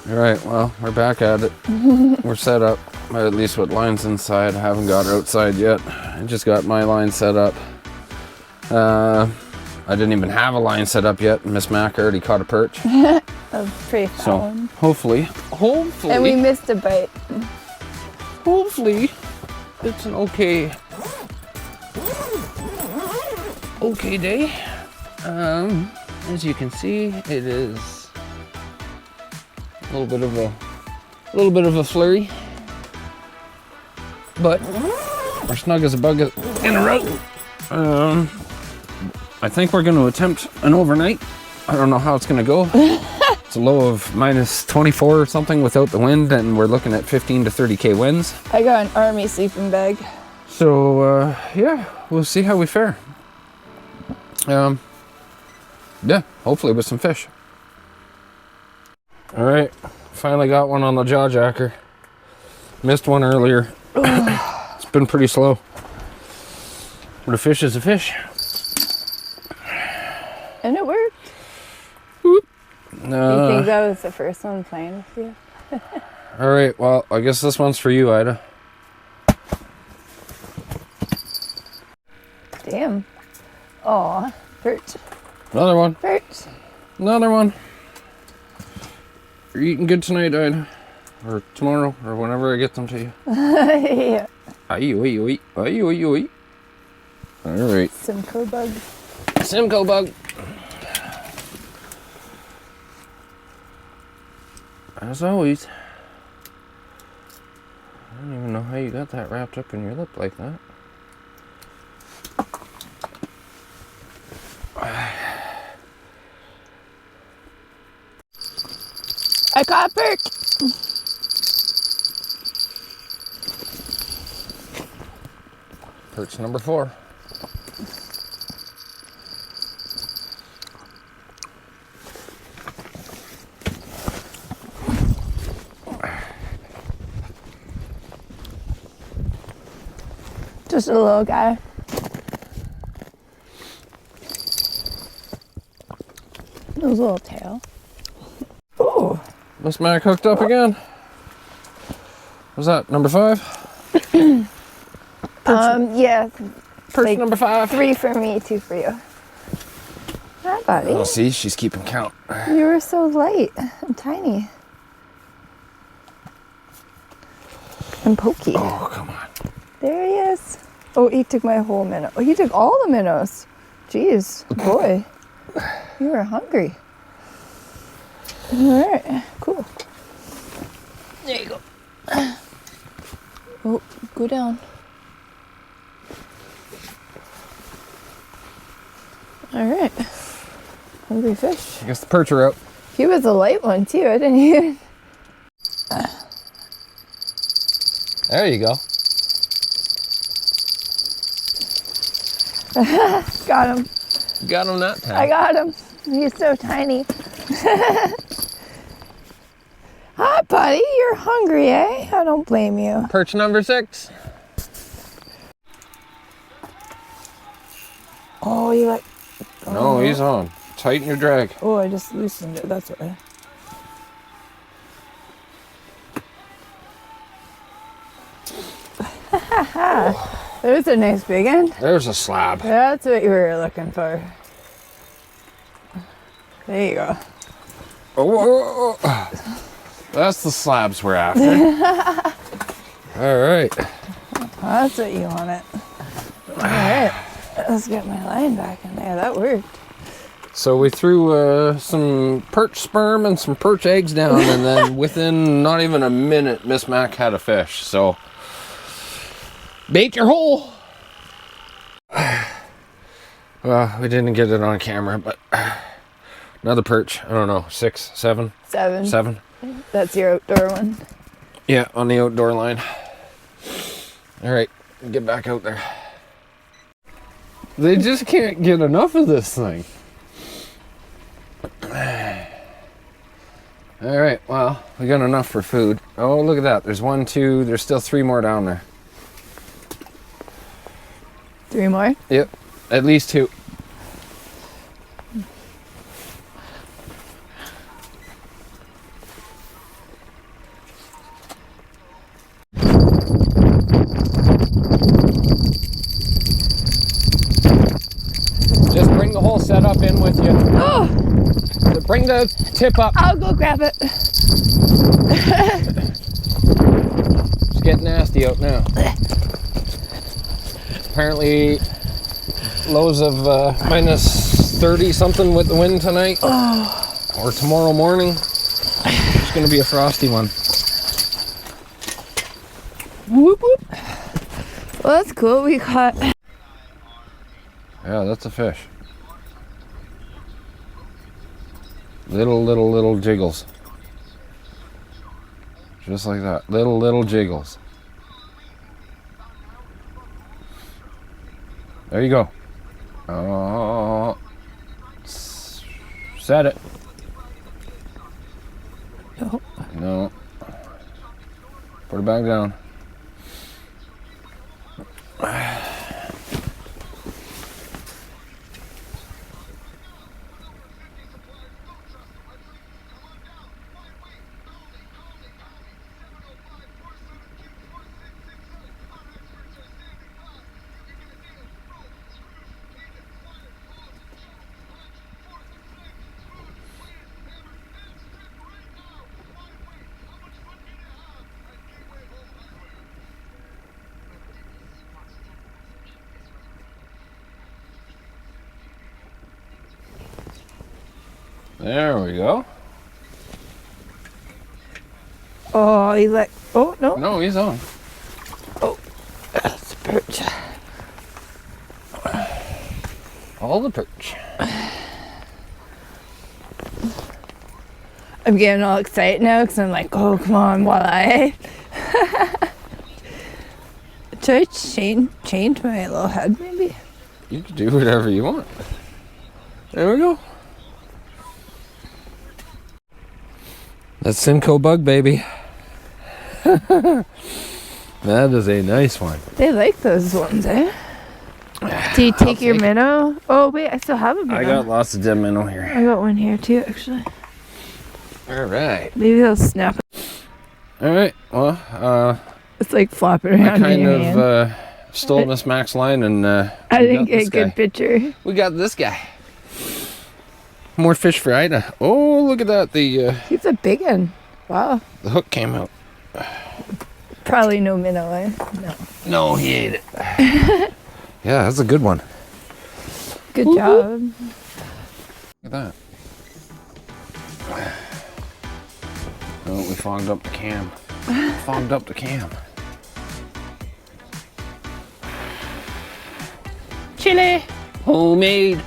All right, well, we're back at it. We're set up, at least with lines inside. I haven't got outside yet. I just got my line set up. I didn't even have a line set up yet. Miss Mac already caught a perch. A pretty foul one. Hopefully. And we missed a bite. Hopefully, it's an okay day. As you can see, it is a little bit of a flurry, but we're snug as a bug in a row. I think we're going to attempt an overnight. I don't know how it's going to go. It's a low of minus 24 or something without the wind, and we're looking at 15 to 30K winds. I got an army sleeping bag. So, yeah, we'll see how we fare. Yeah, hopefully with some fish. All right, finally got one on the jaw jacker. Missed one earlier. It's been pretty slow. But a fish is a fish. And it worked. Whoop. You think that was the first one playing with you? All right, well, I guess this one's for you, Ida. Damn. Aw, perch. Another one. Perch. Another one. You're eating good tonight, Ida. Or tomorrow, or whenever I get them to you. Yeah. Aye. All right. Simcoe bug. Simcoe bug. As always. I don't even know how you got that wrapped up in your lip like that. I caught a perch. Perch number 4. Just a little guy. His little tail. Oh. Miss Mac hooked up again. Was that number 5? Yeah. Perch like number 5. 3 for me, 2 for you. Hi, buddy. Oh, see, she's keeping count. You were so light and tiny. And pokey. Oh, come on. There he is. Oh, he took my whole minnow. Oh, he took all the minnows. Jeez, boy. You were hungry. All right, cool. There you go. Oh, go down. All right. Hungry fish. I guess the perch are out. He was a light one, too. I didn't even... There you go. Got him. Got him that time. I got him. He's so tiny. Hi, buddy. You're hungry, eh? I don't blame you. Perch number 6. Oh, you like... Oh. No, he's on. Tighten your drag. Oh, I just loosened it. That's why. There's a nice big one. There's a slab. That's what you were looking for. There you go. Oh. That's the slabs we're after. All right. That's what you wanted. All right. Let's get my line back in there. That worked. So we threw some perch sperm and some perch eggs down, and then within not even a minute, Miss Mac had a fish. So bait your hole. Well, we didn't get it on camera, but another perch. I don't know, 6, 7? 7. 7. That's your outdoor one. Yeah, on the outdoor line. All right, get back out there. They just can't get enough of this thing. All right, well, we got enough for food. Oh, look at that. There's 1, 2, there's still 3 more down there. 3 more? Yep, at least 2. in with you. Oh, Bring the tip up. I'll go grab it. It's getting nasty out now. Apparently, lows of minus 30 something with the wind tonight. Or tomorrow morning. It's going to be a frosty one. Whoop whoop. Well, that's cool. We caught. Yeah, that's a fish. Little jiggles. Just like that. Little jiggles. There you go. Oh, set it. No. No. Put it back down. There we go. Oh, he let. Oh no. No, he's on. Oh, that's a perch. All the perch. I'm getting all excited now because I'm like, oh, come on, walleye. Should I change my little head maybe? You can do whatever you want. There we go. That's Simcoe bug, baby. That is a nice one. They like those ones, eh? Do you take your minnow? Oh, wait, I still have a minnow. I got lots of dead minnow here. I got one here too, actually. All right. Maybe they'll snap it. All right. Well, It's like flopping I around in kind your hand. of stole Miss Mac's line, and I we didn't got get this a good guy. picture. We got this guy. More fish for Ida. Oh, look at that. He's a big one. Wow. The hook came out. Probably no minnow, eh? No. No, he ate it. Yeah, that's a good one. Good job. Look at that. Oh, we fogged up the cam. Fogged up the cam. Chili. Homemade.